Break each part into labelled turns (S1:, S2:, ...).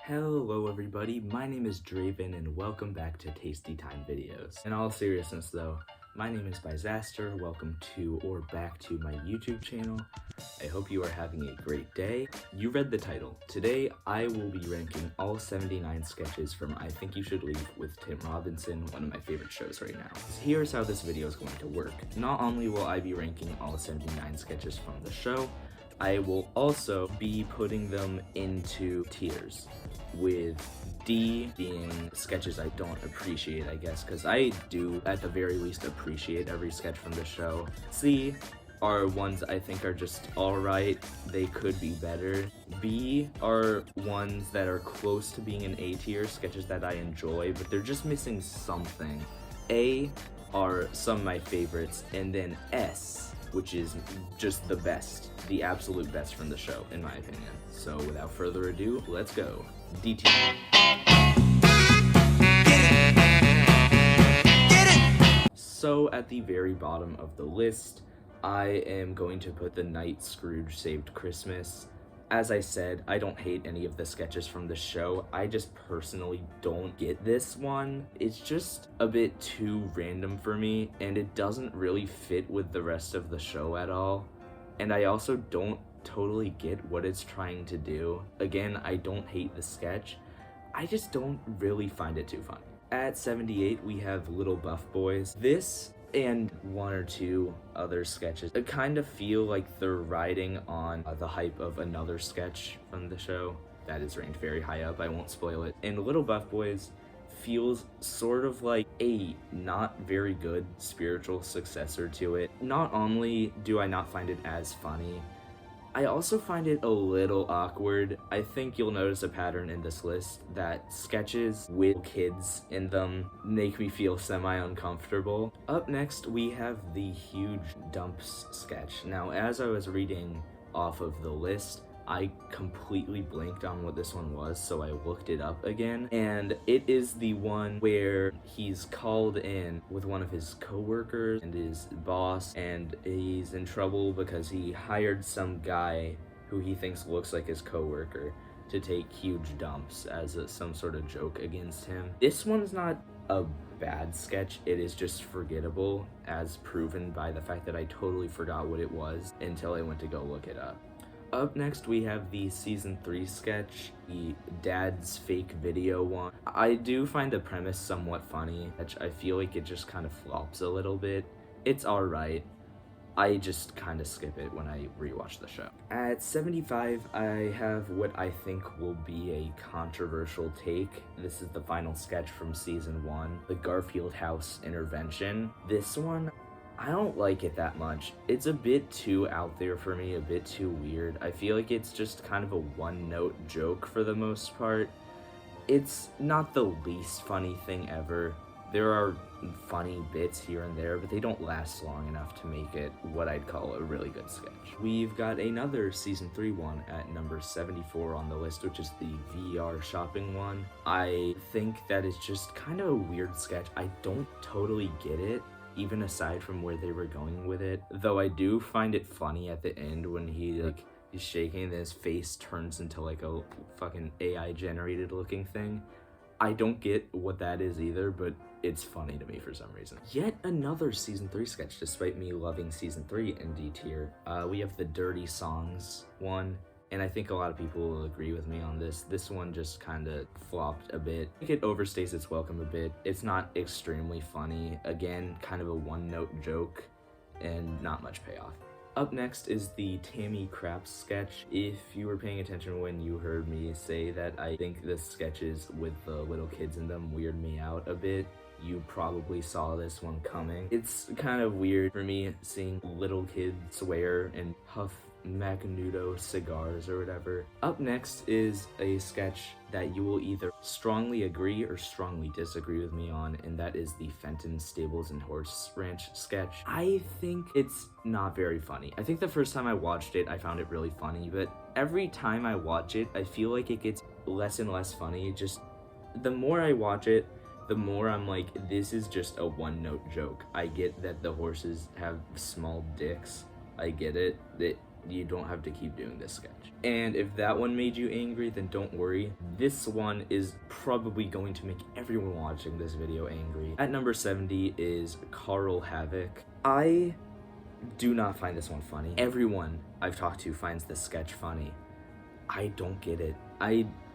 S1: Hello everybody, my name is Draven and welcome back to Tasty Time Videos. In all seriousness though, my name is Bizaster, welcome to or back to my YouTube channel. I hope you are having a great day. You read the title. Today I will be ranking all 79 sketches from I Think You Should Leave with Tim Robinson, one of my favorite shows right now. Here's how this video is going to work. Not only will I be ranking all 79 sketches from the show, I will also be putting them into tiers, with D being sketches I don't appreciate, I guess, because I do at the very least appreciate every sketch from the show. C are ones I think are just alright, they could be better. B are ones that are close to being an A tier, sketches that I enjoy, but they're just missing something. A are some of my favorites, and then S, which is just the best, the absolute best from the show, in my opinion. So without further ado, let's go. D tier. So at the very bottom of the list, I am going to put The Night Scrooge Saved Christmas. As I said, I don't hate any of the sketches from the show, I just personally don't get this one. It's just a bit too random for me, and it doesn't really fit with the rest of the show at all. And I also don't totally get what it's trying to do. Again, I don't hate the sketch, I just don't really find it too funny. At 78, we have Little Buff Boys. This and one or two other sketches, I kind of feel like they're riding on the hype of another sketch from the show that is ranked very high up. I won't spoil it. And Little Buff Boys feels sort of like a not very good spiritual successor to it. Not only do I not find it as funny, I also find it a little awkward. I think you'll notice a pattern in this list that sketches with kids in them make me feel semi-uncomfortable. Up next, we have the Huge Dumps sketch. Now, as I was reading off of the list, I completely blanked on what this one was, so I looked it up again, and it is the one where he's called in with one of his coworkers and his boss, and he's in trouble because he hired some guy who he thinks looks like his coworker to take huge dumps as some sort of joke against him. This one's not a bad sketch, it is just forgettable, as proven by the fact that I totally forgot what it was until I went to go look it up. Up next, we have the season 3 sketch, the dad's fake video one. I do find the premise somewhat funny. I feel like it just kind of flops a little bit. It's alright. I just kind of skip it when I rewatch the show. At 75, I have what I think will be a controversial take. This is the final sketch from season 1, the Garfield House intervention. This one, I don't like it that much. It's a bit too out there for me, a bit too weird. I feel like it's just kind of a one-note joke for the most part. It's not the least funny thing ever. There are funny bits here and there, but they don't last long enough to make it what I'd call a really good sketch. We've got another season 3 one at number 74 on the list, which is the VR shopping one. I think that is just kind of a weird sketch. I don't totally get it, even aside from where they were going with it, though I do find it funny at the end when he's shaking and his face turns into like a fucking AI generated looking thing. I don't get what that is either, but it's funny to me for some reason. Yet another season 3 sketch, despite me loving season 3 in D tier. We have the Dirty Songs one, and I think a lot of people will agree with me on this. This one just kind of flopped a bit. I think it overstays its welcome a bit. It's not extremely funny. Again, kind of a one-note joke and not much payoff. Up next is the Tammy Craps sketch. If you were paying attention when you heard me say that I think the sketches with the little kids in them weird me out a bit, you probably saw this one coming. It's kind of weird for me seeing little kids swear and huff Magnudo cigars or whatever. Up next is a sketch that you will either strongly agree or strongly disagree with me on, and that is the Fenton Stables and Horse Ranch sketch. I think it's not very funny. I think the first time I watched it, I found it really funny, but every time I watch it, I feel like it gets less and less funny. Just the more I watch it, the more I'm like, this is just a one-note joke. I get that the horses have small dicks. I get it. you don't have to keep doing this sketch. And if that one made you angry, then don't worry. This one is probably going to make everyone watching this video angry. At number 70 is Carl Havoc. I do not find this one funny. Everyone I've talked to finds this sketch funny. I don't get it.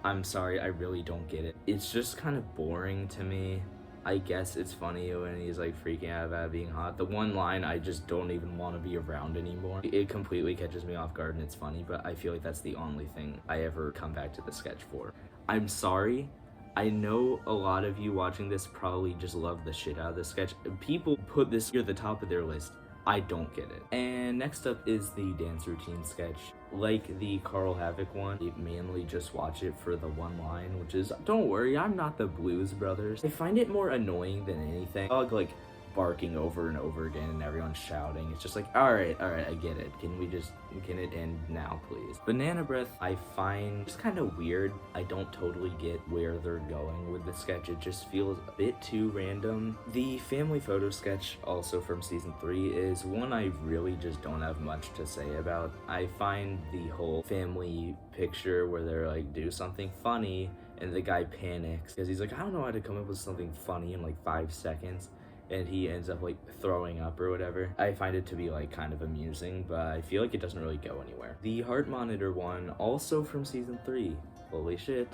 S1: I'm sorry, I really don't get it. It's just kind of boring to me. I guess it's funny when he's like freaking out about being hot. The one line I just don't even want to be around anymore. It completely catches me off guard and it's funny, but I feel like that's the only thing I ever come back to the sketch for. I'm sorry. I know a lot of you watching this probably just love the shit out of this sketch. People put this near the top of their list. I don't get it. And next up is the dance routine sketch. Like the Carl Havoc one, I mainly just watch it for the one line, which is, don't worry, I'm not the Blues Brothers. I find it more annoying than anything. Dog like barking over and over again and everyone's shouting. It's just like, all right, I get it. Can it end now, please? Banana Breath, I find just kind of weird. I don't totally get where they're going with the sketch. It just feels a bit too random. The family photo sketch, also from season 3, is one I really just don't have much to say about. I find the whole family picture where they're like, do something funny, and the guy panics because he's like, I don't know how to come up with something funny in like 5 seconds. And he ends up like throwing up or whatever. I find it to be like kind of amusing, but I feel like it doesn't really go anywhere. The heart monitor one, also from season 3. Holy shit.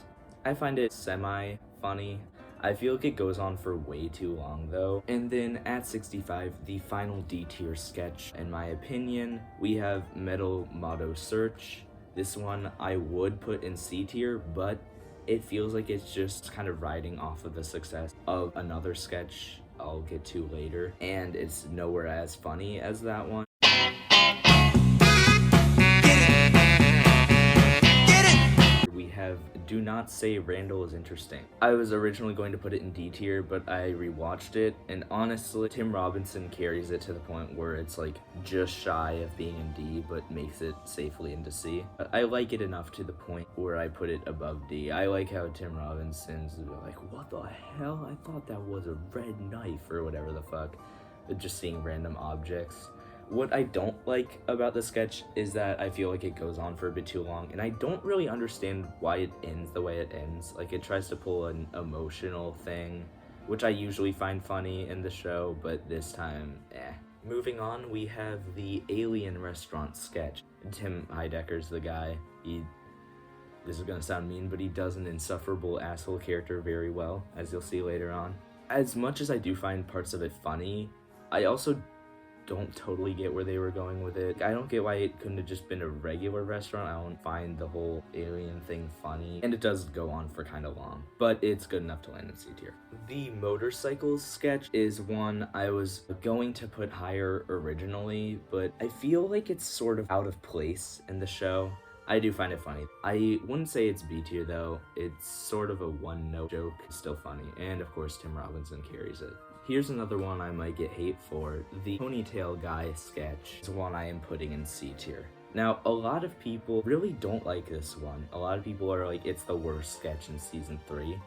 S1: I find it semi-funny. I feel like it goes on for way too long though. And then at 65, the final D tier sketch. In my opinion, we have Metal Motto Search. This one I would put in C tier, but it feels like it's just kind of riding off of the success of another sketch I'll get to later, and it's nowhere as funny as that one. We have Do Not Say Randall Is Interesting. I was originally going to put it in D tier, but I rewatched it, and honestly, Tim Robinson carries it to the point where it's like just shy of being in D, but makes it safely into C. I like it enough to the point where I put it above D. I like how Tim Robinson's like, what the hell? I thought that was a red knife or whatever the fuck. Just seeing random objects. What I don't like about the sketch is that I feel like it goes on for a bit too long, and I don't really understand why it ends the way it ends. Like, it tries to pull an emotional thing, which I usually find funny in the show, but this time, eh. Moving on, we have the Alien Restaurant sketch. Tim Heidecker's the guy. This is gonna sound mean, but he does an insufferable asshole character very well, as you'll see later on. As much as I do find parts of it funny, I also don't totally get where they were going with it. I don't get why it couldn't have just been a regular restaurant. I don't find the whole alien thing funny, and it does go on for kind of long, but it's good enough to land in C tier. The motorcycles sketch is one I was going to put higher originally, but I feel like it's sort of out of place in the show. I do find it funny. I wouldn't say it's B tier though. It's sort of a one-note joke. It's still funny, and of course Tim Robinson carries it. Here's another one I might get hate for. The ponytail guy sketch is one I am putting in C tier. Now, a lot of people really don't like this one. A lot of people are like, it's the worst sketch in season 3.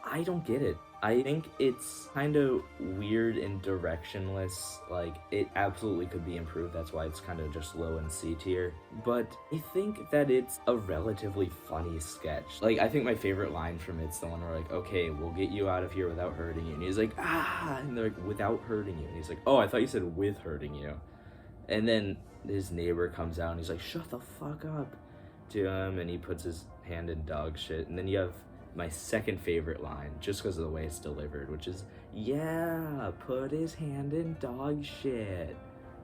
S1: I don't get it. I think it's kind of weird and directionless. Like, it absolutely could be improved. That's why it's kind of just low in C tier. But I think that it's a relatively funny sketch. Like, I think my favorite line from it's the one where like, okay, we'll get you out of here without hurting you. And he's like, ah, and they're like, without hurting you. And he's like, oh, I thought you said with hurting you. And then his neighbor comes out and he's like, shut the fuck up to him. And he puts his hand in dog shit. And then you have my second favorite line, just because of the way it's delivered, which is, yeah, put his hand in dog shit.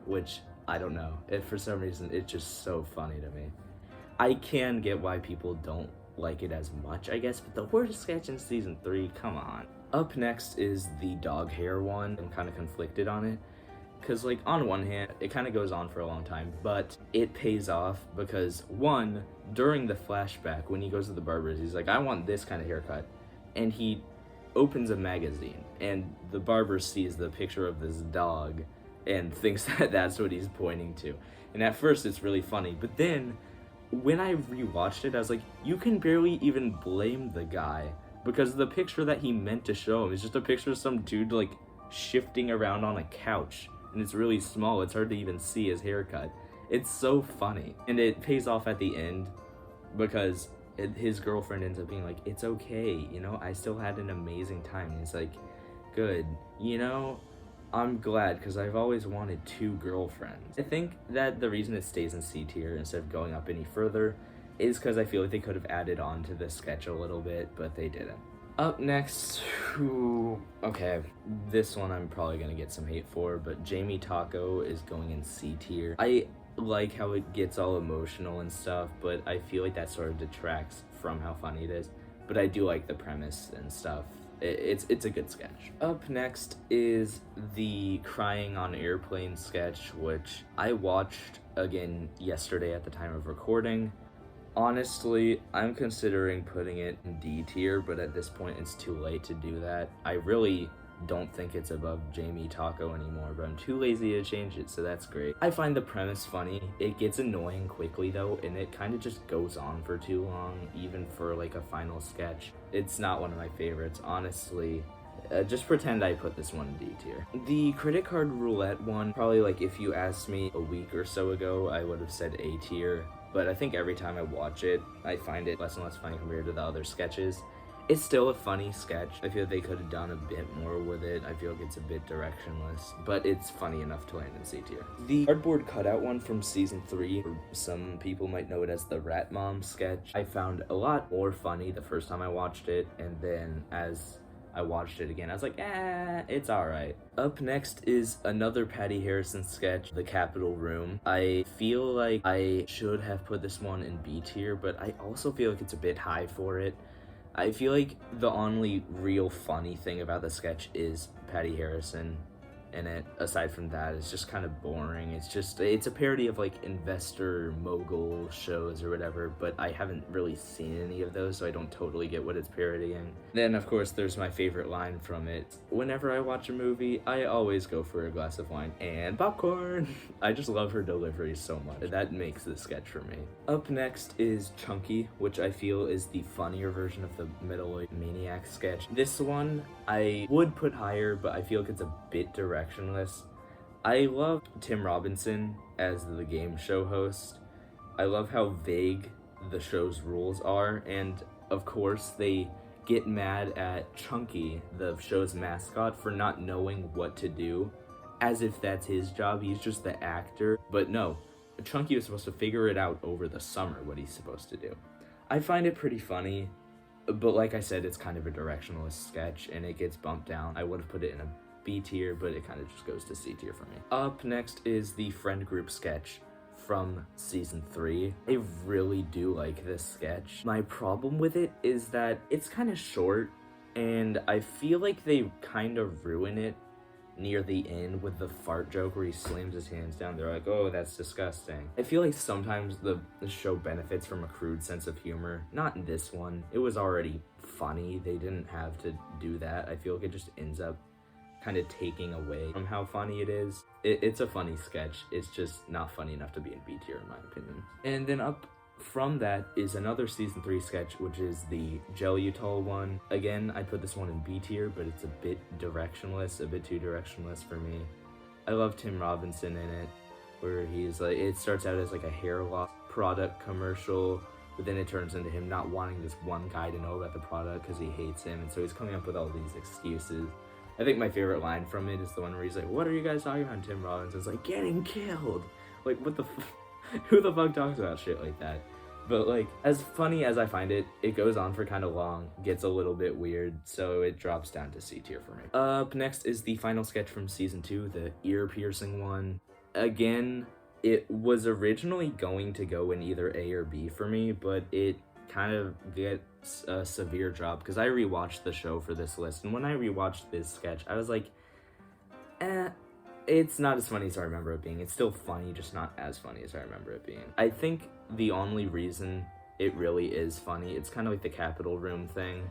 S1: Which, I don't know, for some reason, it's just so funny to me. I can get why people don't like it as much, I guess, but the worst sketch in season 3, come on. Up next is the dog hair one. I'm kind of conflicted on it. Because, like, on one hand, it kind of goes on for a long time, but it pays off because, one, during the flashback, when he goes to the barber's, he's like, I want this kind of haircut. And he opens a magazine, and the barber sees the picture of this dog and thinks that that's what he's pointing to. And at first, it's really funny, but then, when I rewatched it, I was like, you can barely even blame the guy, because the picture that he meant to show him is just a picture of some dude, like, shifting around on a couch. And it's really small, it's hard to even see his haircut. It's so funny. And it pays off at the end because his girlfriend ends up being like, it's okay, you know, I still had an amazing time. And it's like, good, you know, I'm glad because I've always wanted 2 girlfriends. I think that the reason it stays in C tier instead of going up any further is because I feel like they could have added on to the sketch a little bit, but they didn't. Up next, okay, this one I'm probably gonna get some hate for, but Jamie Taco is going in C tier. I like how it gets all emotional and stuff, but I feel like that sort of detracts from how funny it is. But I do like the premise and stuff. It's a good sketch. Up next is the crying on airplane sketch, which I watched again yesterday at the time of recording. Honestly, I'm considering putting it in D tier, but at this point it's too late to do that. I really don't think it's above Jamie Taco anymore, but I'm too lazy to change it, so that's great. I find the premise funny. It gets annoying quickly though, and it kind of just goes on for too long, even for like a final sketch. It's not one of my favorites, honestly. Just pretend I put this one in D tier. The credit card roulette one, probably like if you asked me a week or so ago, I would have said A tier, but I think every time I watch it, I find it less and less funny compared to the other sketches. It's still a funny sketch. I feel like they could have done a bit more with it. I feel like it's a bit directionless, but it's funny enough to land in C tier. The cardboard cutout one from season 3, or some people might know it as the Rat Mom sketch, I found a lot more funny the first time I watched it, and then as I watched it again, I was like, it's alright. Up next is another Patty Harrison sketch, The Capitol Room. I feel like I should have put this one in B tier, but I also feel like it's a bit high for it. I feel like the only real funny thing about the sketch is Patty Harrison in it. Aside from that, it's just kind of boring. It's a parody of like investor mogul shows or whatever, but I haven't really seen any of those, so I don't totally get what it's parodying. Then of course there's my favorite line from it. Whenever I watch a movie, I always go for a glass of wine and popcorn. I just love her delivery so much. That makes this sketch for me. Up next is Chunky, which I feel is the funnier version of the Metalloid Maniac sketch. This one I would put higher, but I feel like it's a bit directionless. I love Tim Robinson as the game show host. I love how vague the show's rules are, and of course they get mad at Chunky, the show's mascot, for not knowing what to do, as if that's his job. He's just the actor. But no, Chunky was supposed to figure it out over the summer, what he's supposed to do. I find it pretty funny, but like I said, it's kind of a directionless sketch and it gets bumped down. I would have put it in a B tier, but it kind of just goes to C tier for me. Up next is the friend group sketch from season 3. I really do like this sketch. My problem with it is that it's kind of short, and I feel like they kind of ruin it near the end with the fart joke where he slams his hands down. They're like, oh, that's disgusting. I feel like sometimes the show benefits from a crude sense of humor. Not in this one. It was already funny. They didn't have to do that. I feel like it just ends up kind of taking away from how funny it is. It's a funny sketch. It's just not funny enough to be in B tier in my opinion. And then up from that is another season 3 sketch, which is the Jellytol one. Again, I put this one in B tier, but it's a bit directionless, a bit too directionless for me. I love Tim Robinson in it, where he's like, it starts out as like a hair loss product commercial, but then it turns into him not wanting this one guy to know about the product because he hates him, and so he's coming up with all these excuses. I think my favorite line from it is the one where he's like, what are you guys talking about? And Tim Robinson's like, getting killed. Like, what the who the fuck talks about shit like that? But like, as funny as I find it, it goes on for kind of long, gets a little bit weird, so it drops down to C tier for me. Up next is the final sketch from season 2, the ear piercing one. Again, it was originally going to go in either A or B for me, but it kind of gets a severe drop because I rewatched the show for this list, and when I rewatched this sketch, I was like, it's not as funny as I remember it being. It's still funny, just not as funny as I remember it being. I think the only reason it really is funny, it's kind of like the Capitol Room thing,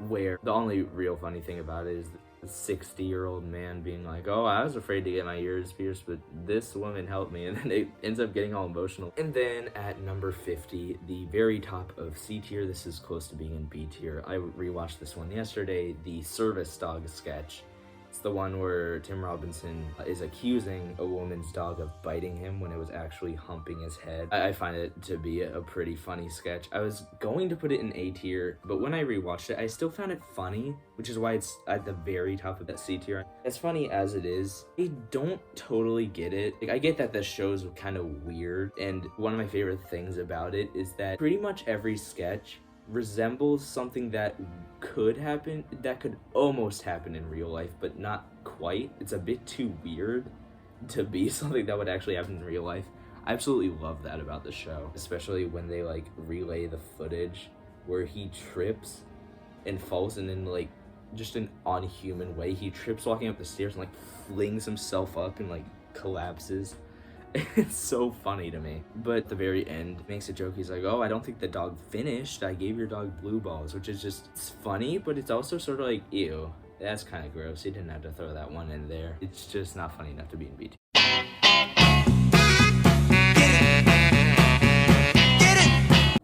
S1: where the only real funny thing about it is the 60-year-old man being like, oh, I was afraid to get my ears pierced, but this woman helped me, and then it ends up getting all emotional. And then at number 50, the very top of C tier, this is close to being in B tier. I rewatched this one yesterday, the service dog sketch. It's the one where Tim Robinson is accusing a woman's dog of biting him when it was actually humping his head. I find it to be a pretty funny sketch. I was going to put it in A tier, but when I rewatched it, I still found it funny, which is why it's at the very top of that C tier. As funny as it is, I don't totally get it. Like, I get that the show's kind of weird, and one of my favorite things about it is that pretty much every sketch resembles something that could happen, that could almost happen in real life, but not quite. It's a bit too weird to be something that would actually happen in real life. I absolutely love that about the show, especially when they like relay the footage where he trips and falls, and in like just an unhuman way, he trips walking up the stairs and like flings himself up and like collapses. It's so funny to me. But at the very end, makes a joke. He's like, oh, I don't think the dog finished. I gave your dog blue balls, which is just, it's funny, but it's also sort of like, ew, that's kind of gross. He didn't have to throw that one in there. It's just not funny enough to be in BT.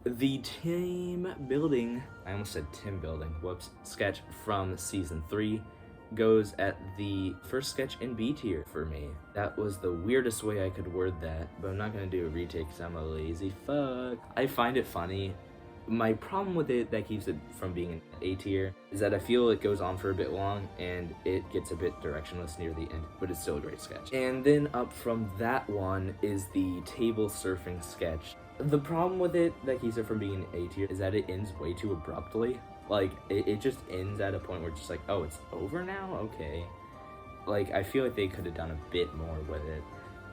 S1: The team building, I almost said Tim building, whoops, sketch from season 3 goes at the first sketch in B tier for me. That was the weirdest way I could word that, but I'm not gonna do a retake because I'm a lazy fuck. I find it funny. My problem with it that keeps it from being an A tier is that I feel it goes on for a bit long and it gets a bit directionless near the end, but it's still a great sketch. And then up from that one is the table surfing sketch. The problem with it that keeps it from being an A tier is that it ends way too abruptly. Like, it just ends at a point where it's just like, oh, it's over now? Okay. Like, I feel like they could have done a bit more with it.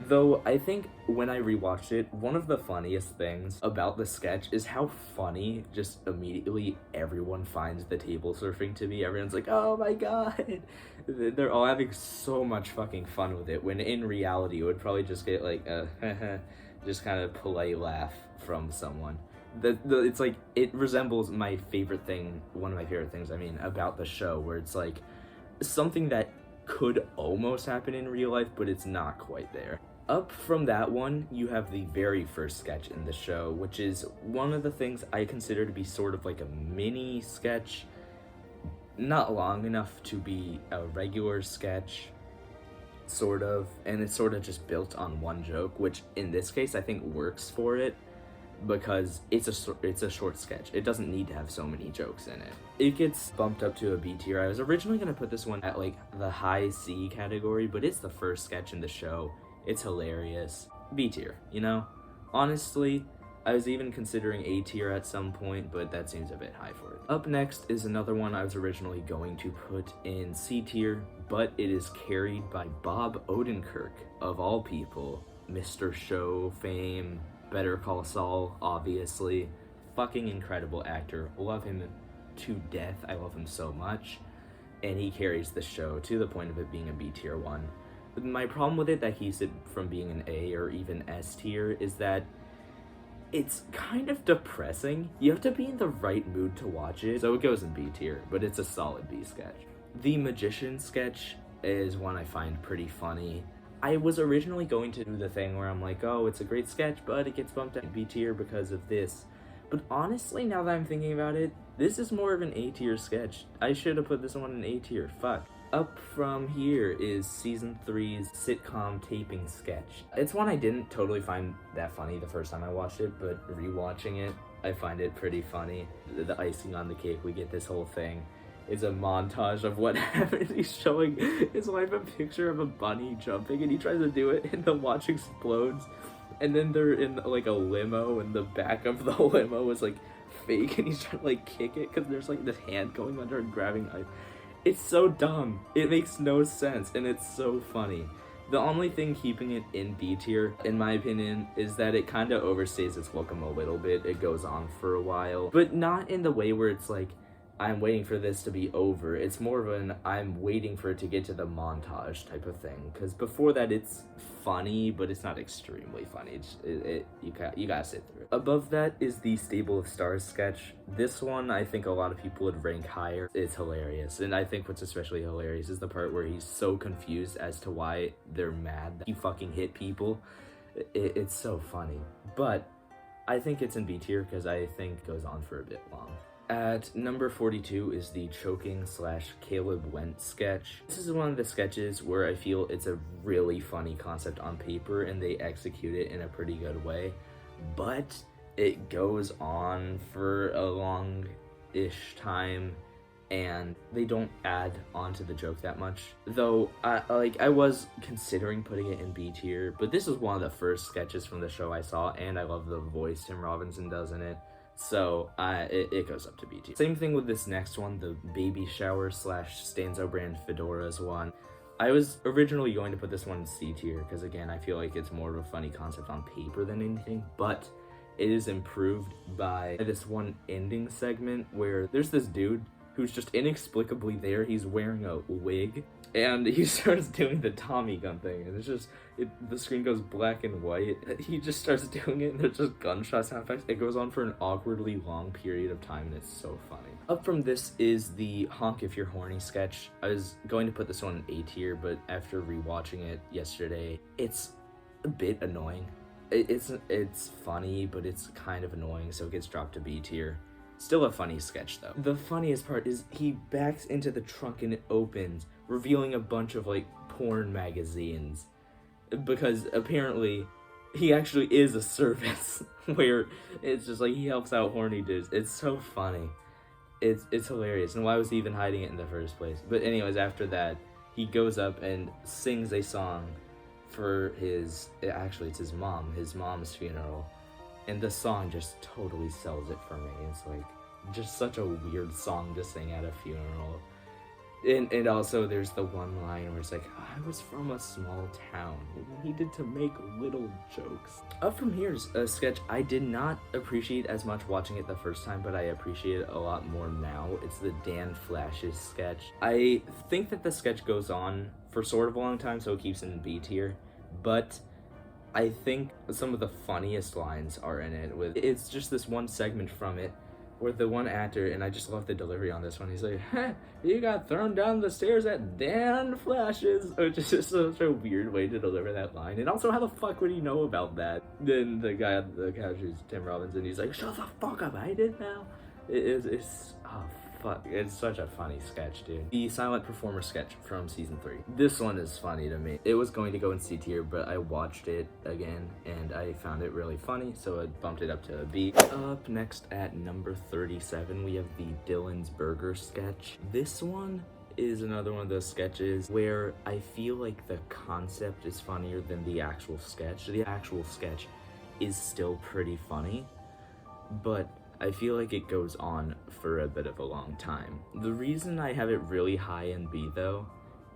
S1: Though, I think when I rewatched it, one of the funniest things about the sketch is how funny just immediately everyone finds the table surfing to be. Everyone's like, oh my god! They're all having so much fucking fun with it, when in reality it would probably just get like a just kind of polite laugh from someone. It's like, it resembles my favorite thing, one of my favorite things, I mean, about the show, where it's like something that could almost happen in real life, but it's not quite there. Up from that one, you have the very first sketch in the show, which is one of the things I consider to be sort of like a mini sketch, not long enough to be a regular sketch, sort of, and it's sort of just built on one joke, which in this case I think works for it, because it's a short sketch. It doesn't need to have so many jokes in it. It gets bumped up to a B tier. I was originally going to put this one at like the high C category, but it's the first sketch in the show. It's hilarious. B tier, you know? Honestly, I was even considering A tier at some point, but that seems a bit high for it. Up next is another one I was originally going to put in C tier, but it is carried by Bob Odenkirk, of all people. Mr. Show fame, Better Call Saul, obviously. Fucking incredible actor. Love him to death. I love him so much. And he carries the show to the point of it being a B tier one. But my problem with it that keeps it from being an A or even S tier is that it's kind of depressing. You have to be in the right mood to watch it. So it goes in B tier, but it's a solid B sketch. The Magician sketch is one I find pretty funny. I was originally going to do the thing where I'm like, oh, it's a great sketch, but it gets bumped at B tier because of this. But honestly, now that I'm thinking about it, this is more of an A tier sketch. I should have put this one in A tier, fuck. Up from here is season 3's sitcom taping sketch. It's one I didn't totally find that funny the first time I watched it, but rewatching it, I find it pretty funny. The icing on the cake, we get this whole thing. Is a montage of what happened. He's showing his wife a picture of a bunny jumping, and he tries to do it, and the watch explodes. And then they're in like a limo, and the back of the limo is like fake, and he's trying to like kick it because there's like this hand going under and grabbing ice. It's so dumb. It makes no sense, and it's so funny. The only thing keeping it in B tier, in my opinion, is that it kind of overstays its welcome a little bit. It goes on for a while, but not in the way where it's like, I'm waiting for this to be over. It's more of an I'm waiting for it to get to the montage type of thing. Because before that, it's funny, but it's not extremely funny. You gotta sit through it. Above that is the Stable of Stars sketch. This one, I think a lot of people would rank higher. It's hilarious. And I think what's especially hilarious is the part where he's so confused as to why they're mad that he fucking hit people. It's so funny. But I think it's in B tier because I think it goes on for a bit long. At number 42 is the choking / Caleb Went sketch. This is one of the sketches where I feel it's a really funny concept on paper and they execute it in a pretty good way, but it goes on for a long-ish time and they don't add onto the joke that much. Though, I was considering putting it in B tier, but this is one of the first sketches from the show I saw, and I love the voice Tim Robinson does in it, so it goes up to B tier. Same thing with this next one, the baby shower / Stanzo brand fedoras one. I was originally going to put this one in C tier, because again, I feel like it's more of a funny concept on paper than anything, but it is improved by this one ending segment where there's this dude who's just inexplicably there. He's wearing a wig, and he starts doing the Tommy gun thing, and it's just, the screen goes black and white. He just starts doing it, and there's just gunshot sound effects. It goes on for an awkwardly long period of time, and it's so funny. Up from this is the Honk If You're Horny sketch. I was going to put this one in A tier, but after rewatching it yesterday, it's a bit annoying. It's funny, but it's kind of annoying, so it gets dropped to B tier. Still a funny sketch though. The funniest part is he backs into the trunk and it opens, revealing a bunch of like porn magazines, because apparently he actually is a service where it's just like he helps out horny dudes. It's so funny. It's hilarious, and why was he even hiding it in the first place? But anyways, after that, he goes up and sings a song for it's his mom's funeral. And the song just totally sells it for me. It's like just such a weird song to sing at a funeral. And also there's the one line where it's like, I was from a small town. We needed to make little jokes. Up from here is a sketch I did not appreciate as much watching it the first time, but I appreciate it a lot more now. It's the Dan Flashes sketch. I think that the sketch goes on for sort of a long time, so it keeps it in B tier, but I think some of the funniest lines are in it. It's just this one segment from it where the one actor, and I just love the delivery on this one, he's like, you got thrown down the stairs at Dan Flashes, which is just such a weird way to deliver that line. And also, how the fuck would he know about that? Then the guy on the couch is Tim Robinson, he's like, shut the fuck up, I did now. Oh fuck, it's such a funny sketch, dude. The silent performer sketch from season 3. This one is funny to me. It was going to go in C tier, but I watched it again and I found it really funny, so I bumped it up to a B. Up next at number 37, we have the Dylan's Burger sketch. This one is another one of those sketches where I feel like the concept is funnier than the actual sketch. The actual sketch is still pretty funny, but I feel like it goes on for a bit of a long time. The reason I have it really high in B though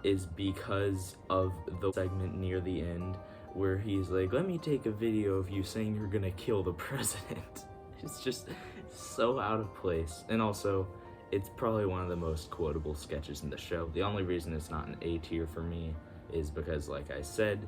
S1: is because of the segment near the end where he's like, let me take a video of you saying you're gonna kill the president. It's just so out of place. And also, it's probably one of the most quotable sketches in the show. The only reason it's not an A tier for me is because, like I said,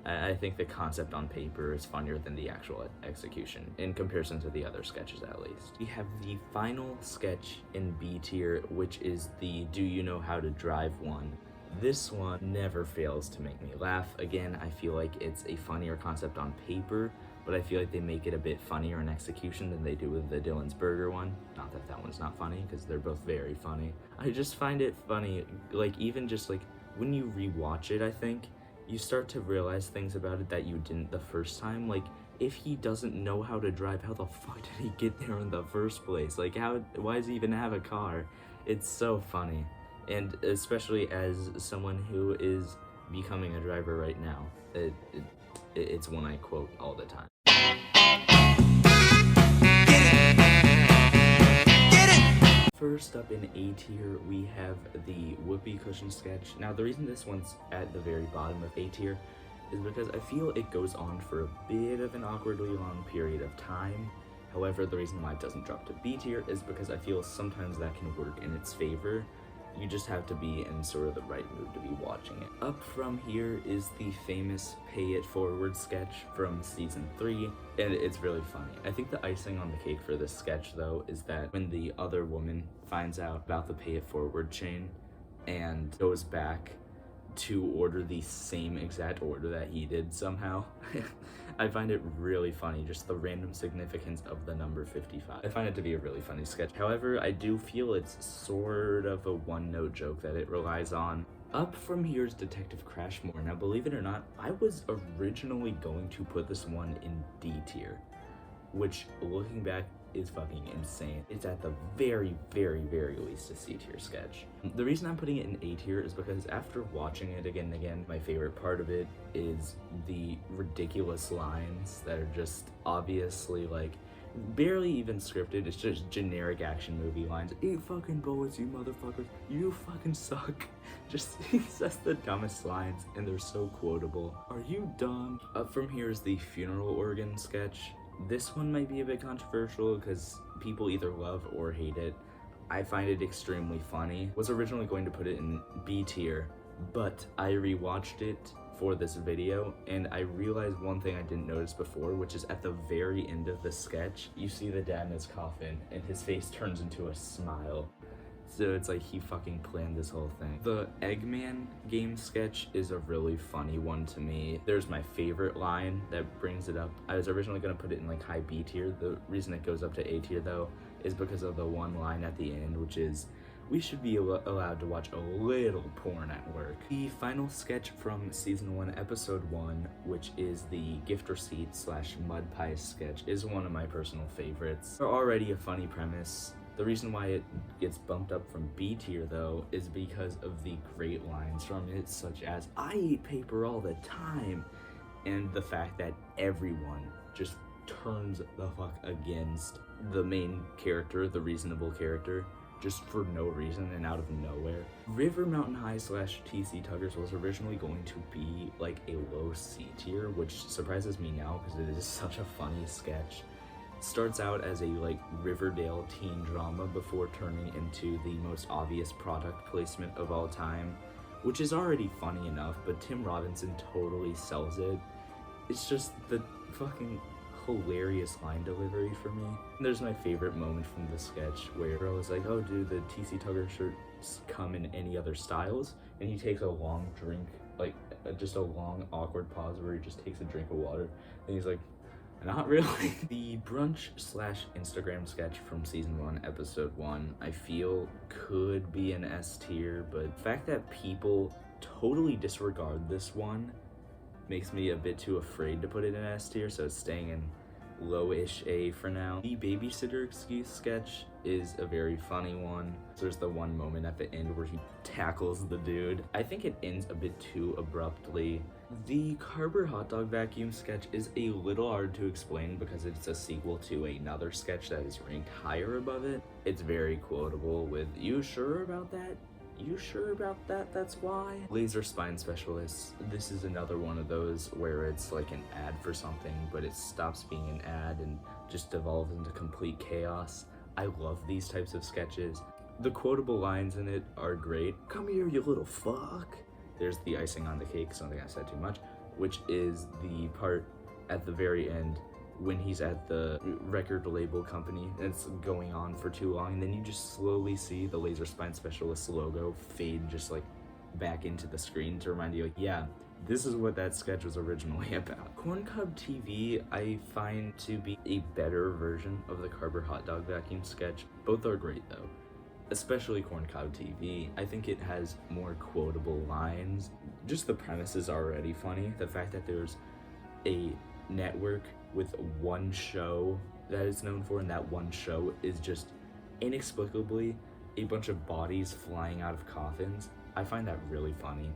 S1: I think the concept on paper is funnier than the actual execution, in comparison to the other sketches at least. We have the final sketch in B tier, which is the Do You Know How to Drive one. This one never fails to make me laugh. Again, I feel like it's a funnier concept on paper, but I feel like they make it a bit funnier in execution than they do with the Dylan's Burger one. Not that that one's not funny, because they're both very funny. I just find it funny, like even just like when you rewatch it, I think, you start to realize things about it that you didn't the first time. Like, if he doesn't know how to drive, how the fuck did he get there in the first place? Like, why does he even have a car? It's so funny. And especially as someone who is becoming a driver right now, it's one I quote all the time. First up in A tier, we have the Whoopee Cushion sketch. Now, the reason this one's at the very bottom of A tier is because I feel it goes on for a bit of an awkwardly long period of time. However, the reason why it doesn't drop to B tier is because I feel sometimes that can work in its favor. You just have to be in sort of the right mood to be watching it. Up from here is the famous Pay It Forward sketch from season 3, and it's really funny. I think the icing on the cake for this sketch, though, is that when the other woman finds out about the Pay It Forward chain and goes back to order the same exact order that he did somehow, I find it really funny, just the random significance of the number 55. I find it to be a really funny sketch. However, I do feel it's sort of a one-note joke that it relies on. Up from here's Detective Crashmore. Now, believe it or not, I was originally going to put this one in D tier, which, looking back, is fucking insane. It's at the very, very, very least a C tier sketch. The reason I'm putting it in A tier is because after watching it again and again, my favorite part of it is the ridiculous lines that are just obviously like barely even scripted. It's just generic action movie lines. Eat fucking bullets, you motherfuckers. You fucking suck. Just, he says the dumbest lines and they're so quotable. Are you dumb? Up from here is the funeral organ sketch. This one might be a bit controversial because people either love or hate it. I find it extremely funny. Was originally going to put it in B tier, but I rewatched it for this video and I realized one thing I didn't notice before, which is at the very end of the sketch, you see the dad in his coffin and his face turns into a smile. So it's like he fucking planned this whole thing. The Eggman game sketch is a really funny one to me. There's my favorite line that brings it up. I was originally gonna put it in like high B tier. The reason it goes up to A tier though is because of the one line at the end, which is, we should be allowed to watch a little porn at work. The final sketch from season 1, episode 1, which is the gift receipt / mud pie sketch, is one of my personal favorites. They're already a funny premise. The reason why it gets bumped up from B tier though is because of the great lines from it, such as, I eat paper all the time, and the fact that everyone just turns the fuck against the main character, the reasonable character, just for no reason and out of nowhere. River Mountain High / TC Tuggers was originally going to be like a low C tier, which surprises me now because it is such a funny sketch. Starts out as a like Riverdale teen drama before turning into the most obvious product placement of all time, which is already funny enough, but Tim Robinson totally sells it. It's just the fucking hilarious line delivery for me. And there's my favorite moment from the sketch where I was like, oh, do the TC Tugger shirts come in any other styles? And he takes a long drink, like just a long awkward pause where he just takes a drink of water, and he's like, not really. The brunch / Instagram sketch from season 1, episode 1, I feel could be an S tier, but the fact that people totally disregard this one makes me a bit too afraid to put it in S tier, so it's staying in low-ish A for now. The babysitter excuse sketch is a very funny one. There's the one moment at the end where he tackles the dude. I think it ends a bit too abruptly. The Carver hot dog vacuum sketch is a little hard to explain because it's a sequel to another sketch that is ranked higher above it. It's very quotable with, you sure about that? You sure about that? That's why? Laser spine specialist. This is another one of those where it's like an ad for something, but it stops being an ad and just devolves into complete chaos. I love these types of sketches. The quotable lines in it are great. Come here, you little fuck. There's the icing on the cake, something I said too much, which is the part at the very end when he's at the record label company and it's going on for too long, and then you just slowly see the Laser Spine Specialist logo fade just like back into the screen to remind you, like, yeah, this is what that sketch was originally about. Corn Cob TV I find to be a better version of the Carver hot dog vacuum sketch. Both are great though. Especially Corn Cob TV. I think it has more quotable lines. Just the premise is already funny. The fact that there's a network with one show that it's known for, and that one show is just inexplicably a bunch of bodies flying out of coffins. I find that really funny.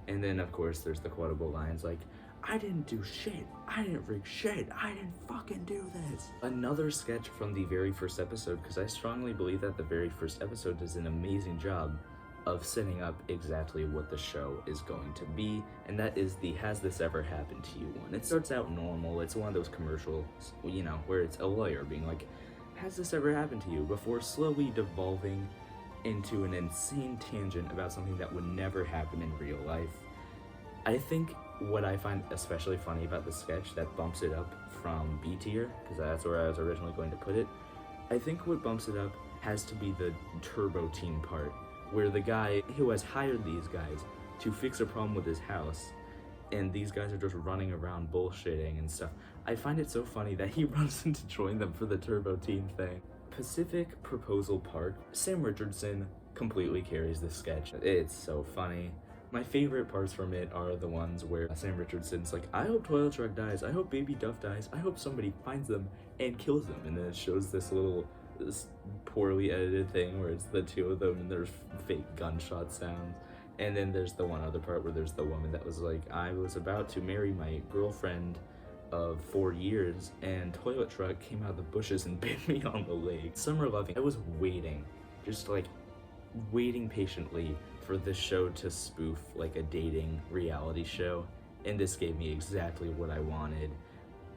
S1: And then of course there's the quotable lines like, I didn't do shit, I didn't rig shit, I didn't fucking do this. Another sketch from the very first episode, because I strongly believe that the very first episode does an amazing job of setting up exactly what the show is going to be, and that is the Has This Ever Happened to You one. It starts out normal, it's one of those commercials, you know, where it's a lawyer being like, has this ever happened to you, before slowly devolving into an insane tangent about something that would never happen in real life. I think what I find especially funny about the sketch that bumps it up from B tier, because that's where I was originally going to put it, I think what bumps it up has to be the turbo teen part, where the guy who has hired these guys to fix a problem with his house, and these guys are just running around bullshitting and stuff. I find it so funny that he runs in to join them for the Turbo Team thing. Pacific Proposal Park, Sam Richardson completely carries this sketch. It's so funny. My favorite parts from it are the ones where Sam Richardson's like, I hope Toilet Truck dies, I hope Baby Duff dies, I hope somebody finds them and kills them. And then it shows this poorly edited thing where it's the two of them and there's fake gunshot sounds. And then there's the one other part where there's the woman that was like, I was about to marry my girlfriend of 4 years and Toilet Truck came out of the bushes and bit me on the leg. Summer Loving, I was waiting, just like waiting patiently for this show to spoof like a dating reality show, and this gave me exactly what I wanted.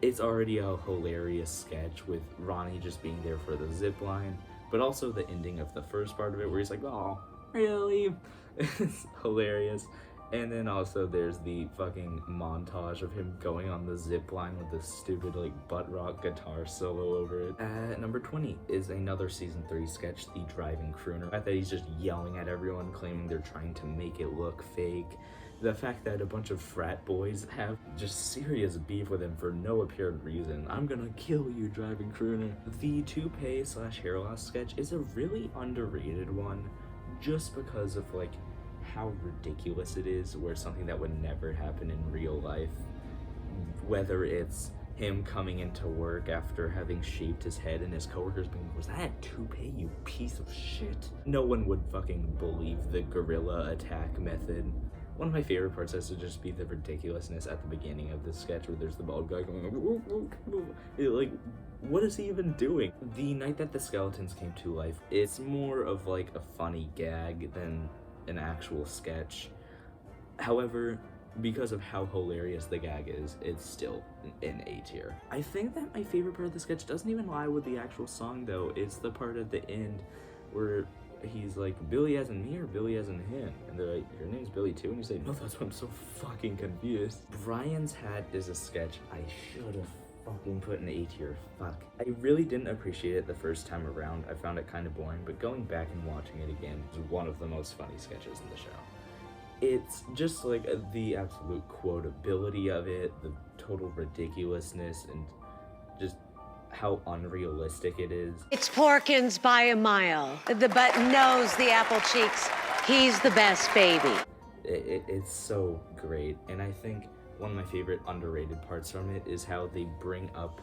S1: It's already a hilarious sketch with Ronnie just being there for the zip line, but also the ending of the first part of it where he's like, oh, really? It's hilarious. And then also there's the fucking montage of him going on the zip line with this stupid like butt rock guitar solo over it. Number 20 is another season 3 sketch, The Driving Crooner. The fact that he's just yelling at everyone, claiming they're trying to make it look fake. The fact that a bunch of frat boys have just serious beef with him for no apparent reason. I'm gonna kill you, Driving Crooner. The toupee/hair loss sketch is a really underrated one just because of like how ridiculous it is, where something that would never happen in real life, whether it's him coming into work after having shaved his head and his coworkers being, was that a toupee, you piece of shit? No one would fucking believe the gorilla attack method. One of my favorite parts has to just be the ridiculousness at the beginning of this sketch where there's the bald guy going like, what is he even doing? The night that the skeletons came to life, it's more of like a funny gag than an actual sketch. However, because of how hilarious the gag is, it's still an A tier. I think that my favorite part of the sketch doesn't even lie with the actual song though. It's the part at the end where he's like, Billy as in me or Billy as in him? And they're like, your name's Billy too? And you say, no, that's why I'm so fucking confused. Brian's hat is a sketch I should have fucking put in A tier. Fuck. I really didn't appreciate it the first time around. I found it kind of boring, but going back and watching it again is one of the most funny sketches in the show. It's just like the absolute quotability of it, the total ridiculousness, and just how unrealistic it is.
S2: It's Porkins by a mile. The button knows the apple cheeks. He's the best baby.
S1: It's so great, and I think one of my favorite underrated parts from it is how they bring up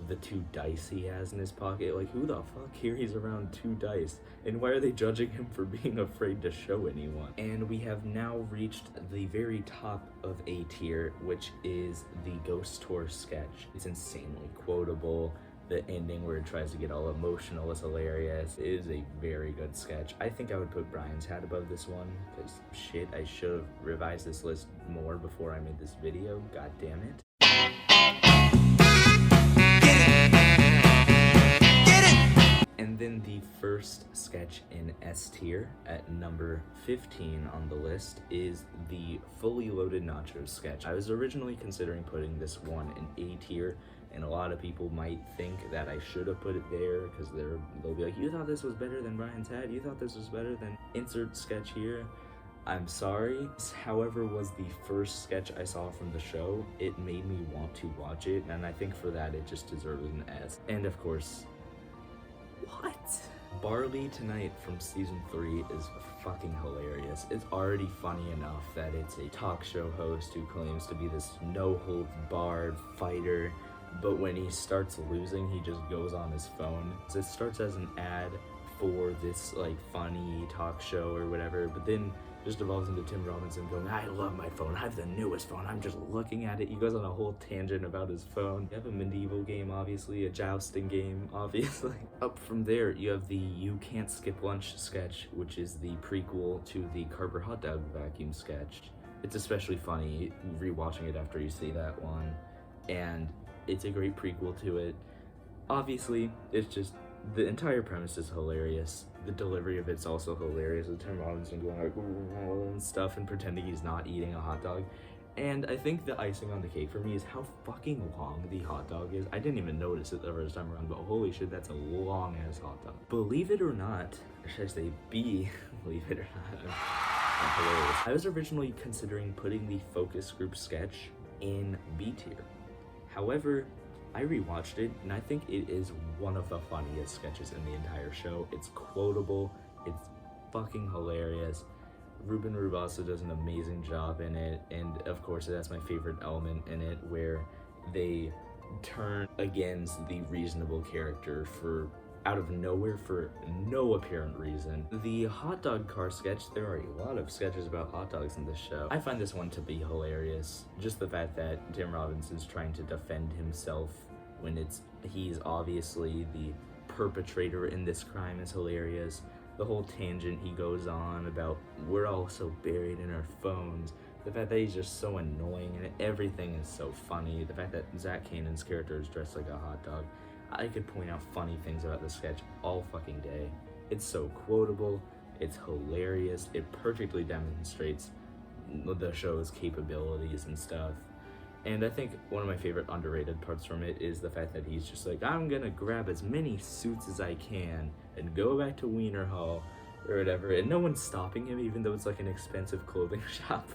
S1: the 2 dice he has in his pocket. Like, who the fuck carries around 2 dice? And why are they judging him for being afraid to show anyone? And we have now reached the very top of A tier, which is the Ghost Tour sketch. It's insanely quotable. The ending where it tries to get all emotional is hilarious. It is a very good sketch. I think I would put Brian's hat above this one, because shit, I should have revised this list more before I made this video. God damn it. And then the first sketch in S tier at number 15 on the list is the Fully Loaded Nachos sketch. I was originally considering putting this one in A tier, and a lot of people might think that I should have put it there because they'll be like, you thought this was better than Brian's hat? You thought this was better than insert sketch here? I'm sorry. This, however, was the first sketch I saw from the show. It made me want to watch it, and I think for that it just deserves an S. And of course, what? Barley Tonight from season 3 is fucking hilarious. It's already funny enough that it's a talk show host who claims to be this no-holds-barred fighter, but when he starts losing, he just goes on his phone. So it starts as an ad for this like funny talk show or whatever, but then just evolves into Tim Robinson going, I love my phone, I have the newest phone, I'm just looking at it. He goes on a whole tangent about his phone. You have a medieval game, obviously, a jousting game, obviously. Up from there, you have the You Can't Skip Lunch sketch, which is the prequel to the Carver hot dog vacuum sketch. It's especially funny rewatching it after you see that one, and it's a great prequel to it. Obviously, it's just, the entire premise is hilarious. The delivery of it's also hilarious, with Tim Robinson going like and stuff and pretending he's not eating a hot dog. And I think the icing on the cake for me is how fucking long the hot dog is. I didn't even notice it the first time around, but holy shit, that's a long ass hot dog. Believe it or not, or should I say believe it or not, hilarious. I was originally considering putting the focus group sketch in B tier. However, I rewatched it, and I think it is one of the funniest sketches in the entire show. It's quotable, it's fucking hilarious. Ruben Rubasa does an amazing job in it, and of course that's my favorite element in it, where they turn against the reasonable character for out of nowhere for no apparent reason. The hot dog car sketch, there are a lot of sketches about hot dogs in this show. I find this one to be hilarious. Just the fact that Tim Robinson's trying to defend himself when he's obviously the perpetrator in this crime is hilarious. The whole tangent he goes on about we're all so buried in our phones. The fact that he's just so annoying and everything is so funny. The fact that Zach Cannon's character is dressed like a hot dog. I could point out funny things about this sketch all fucking day. It's so quotable, it's hilarious, it perfectly demonstrates the show's capabilities and stuff. And I think one of my favorite underrated parts from it is the fact that he's just like, I'm gonna grab as many suits as I can and go back to Wiener Hall or whatever, and no one's stopping him even though it's like an expensive clothing shop.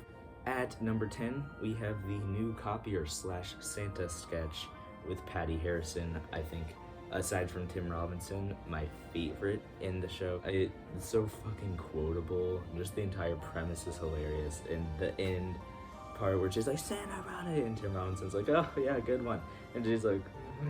S1: At number 10, we have the new copier slash Santa sketch with Patty Harrison. I think, aside from Tim Robinson, my favorite in the show. It's so fucking quotable. Just the entire premise is hilarious. And the end part where she's like, Santa brought it, and Tim Robinson's like, oh yeah, good one. And she's like,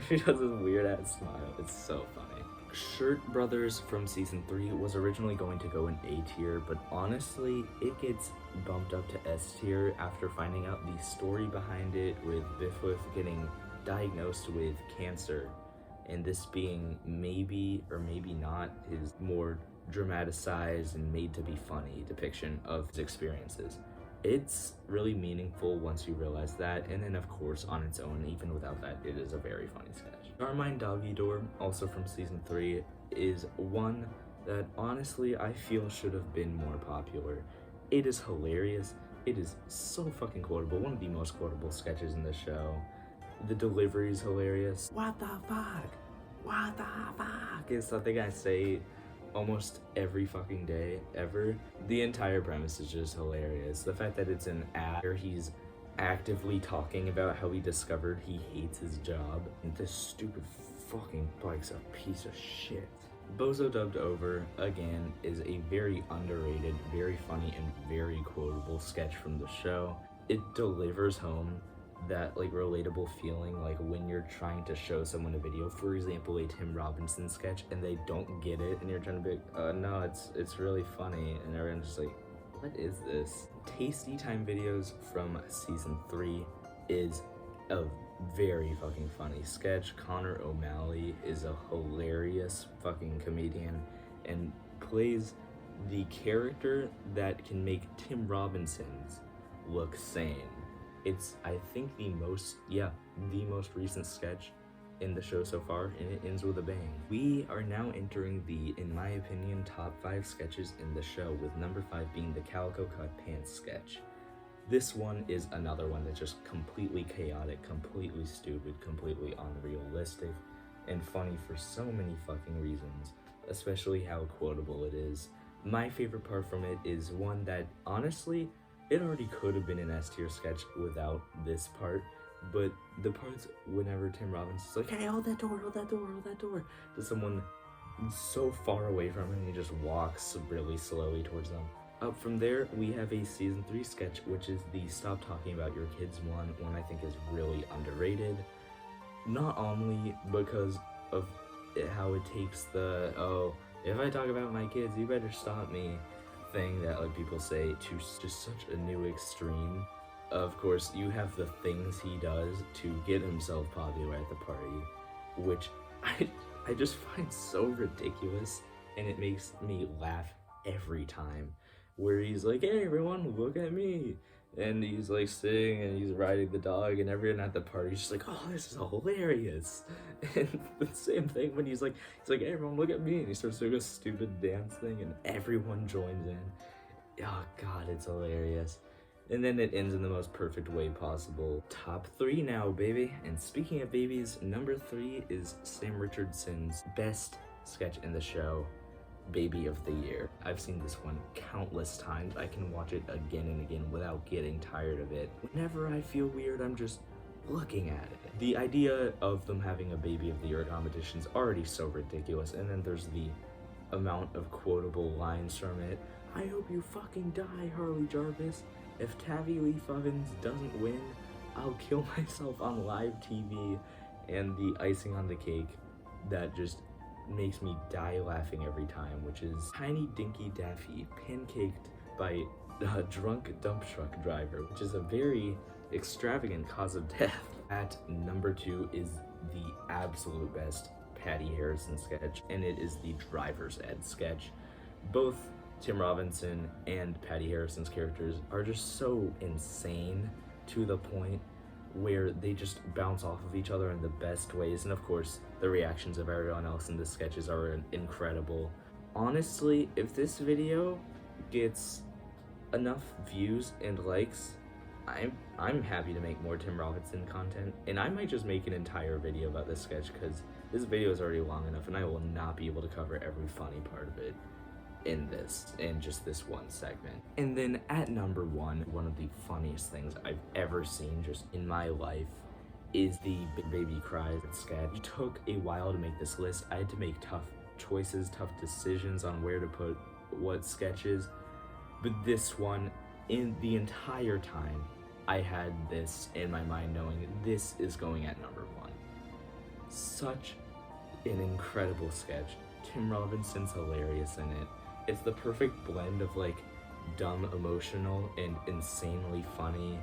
S1: she does this weird ass smile. It's so funny. Shirt Brothers from season 3 was originally going to go in A tier, but honestly, it gets bumped up to S tier after finding out the story behind it, with Biffwith getting diagnosed with cancer, and this being maybe or maybe not his more dramatized and made to be funny depiction of his experiences. It's really meaningful once you realize that, and then of course on its own, even without that, it is a very funny sketch. Carmine Doggy Door, also from season 3, is one that honestly I feel should have been more popular. It is hilarious, it is so fucking quotable, one of the most quotable sketches in the show. The delivery is hilarious. What the fuck? What the fuck? It's something I say almost every fucking day, ever. The entire premise is just hilarious. The fact that it's an ad where he's actively talking about how he discovered he hates his job. And this stupid fucking bike's a piece of shit. Bozo Dubbed Over, again, is a very underrated, very funny, and very quotable sketch from the show. It delivers home that like relatable feeling, like when you're trying to show someone a video, for example a Tim Robinson sketch, and they don't get it, and you're trying to be like, no, it's really funny, and everyone's just like, what is this? Tasty Time Videos from season 3 is a very fucking funny sketch. Connor O'Malley is a hilarious fucking comedian and plays the character that can make Tim Robinson's look sane. It's, I think, the most recent sketch in the show so far, and it ends with a bang. We are now entering the, in my opinion, top 5 sketches in the show, with number 5 being the Calico Cut Pants sketch. This one is another one that's just completely chaotic, completely stupid, completely unrealistic, and funny for so many fucking reasons, especially how quotable it is. My favorite part from it is one that, honestly, it already could have been an S tier sketch without this part, but the parts whenever Tim Robinson's like, hey, hold that door, hold that door, hold that door, to someone so far away from him, and he just walks really slowly towards them. Up from there, we have a season 3 sketch, which is the Stop Talking About Your Kids one I think is really underrated. Not only because of how it takes the, oh, if I talk about my kids, you better stop me thing that like people say, to just such a new extreme. Of course, you have the things he does to get himself popular at the party, which I just find so ridiculous, and it makes me laugh every time. Where he's like, hey everyone, look at me, and he's like sitting and he's riding the dog, and everyone at the party's just like, oh, this is hilarious. And the same thing when he's like, hey everyone, look at me, and he starts doing a stupid dance thing, and everyone joins in. Oh god, it's hilarious. And then it ends in the most perfect way possible. Top 3 now, baby. And speaking of babies, number 3 is Sam Richardson's best sketch in the show, Baby of the Year. I've seen this one countless times. I can watch it again and again without getting tired of it. Whenever I feel weird, I'm just looking at it. The idea of them having a Baby of the Year competition is already so ridiculous, and then there's the amount of quotable lines from it. I hope you fucking die, Harley Jarvis. If Tavi Leaf Ovens doesn't win, I'll kill myself on live TV. And the icing on the cake that just makes me die laughing every time, which is Tiny Dinky Daffy pancaked by a drunk dump truck driver, which is a very extravagant cause of death. At number 2 is the absolute best Patty Harrison sketch, and it is the driver's ed sketch. Both Tim Robinson and Patty Harrison's characters are just so insane to the point where they just bounce off of each other in the best ways, and of course the reactions of everyone else in the sketches are incredible. Honestly, if this video gets enough views and likes, I'm happy to make more Tim Robinson content, and I might just make an entire video about this sketch because this video is already long enough and I will not be able to cover every funny part of it in just this one segment. And then at number 1, one of the funniest things I've ever seen just in my life is the Baby Cries sketch. It took a while to make this list. I had to make tough choices, tough decisions on where to put what sketches, but this one, in the entire time, I had this in my mind knowing this is going at number 1. Such an incredible sketch. Tim Robinson's hilarious in it. It's the perfect blend of like dumb emotional and insanely funny,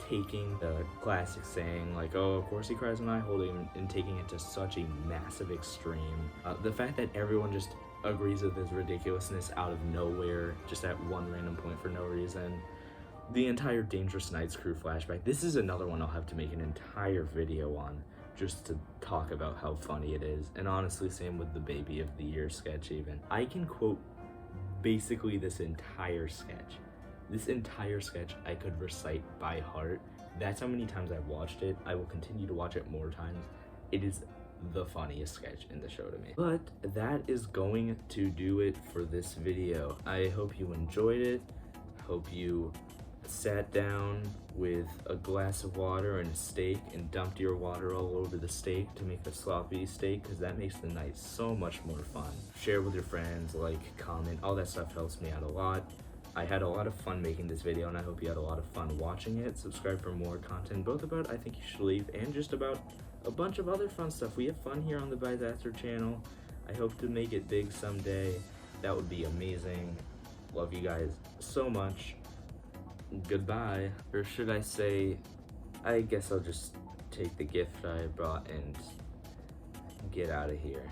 S1: taking the classic saying like, oh, of course he cries when I hold him, and taking it to such a massive extreme. The fact that everyone just agrees with his ridiculousness out of nowhere, just at one random point for no reason. The entire Dangerous Nights crew flashback. This is another one I'll have to make an entire video on just to talk about how funny it is. And honestly, same with the Baby of the Year sketch even. I can quote basically this entire sketch. This entire sketch I could recite by heart. That's how many times I've watched it. I will continue to watch it more times. It is the funniest sketch in the show to me. But that is going to do it for this video. I hope you enjoyed it. Hope you sat down with a glass of water and a steak and dumped your water all over the steak to make a sloppy steak, because that makes the night so much more fun. Share with your friends, like, comment, all that stuff helps me out a lot. I had a lot of fun making this video, and I hope you had a lot of fun watching it. Subscribe for more content, both about I Think You Should Leave and just about a bunch of other fun stuff. We have fun here on the Bizaster channel. I hope to make it big someday. That would be amazing. Love you guys so much. Goodbye. Or should I say, I guess I'll just take the gift I brought and get out of here.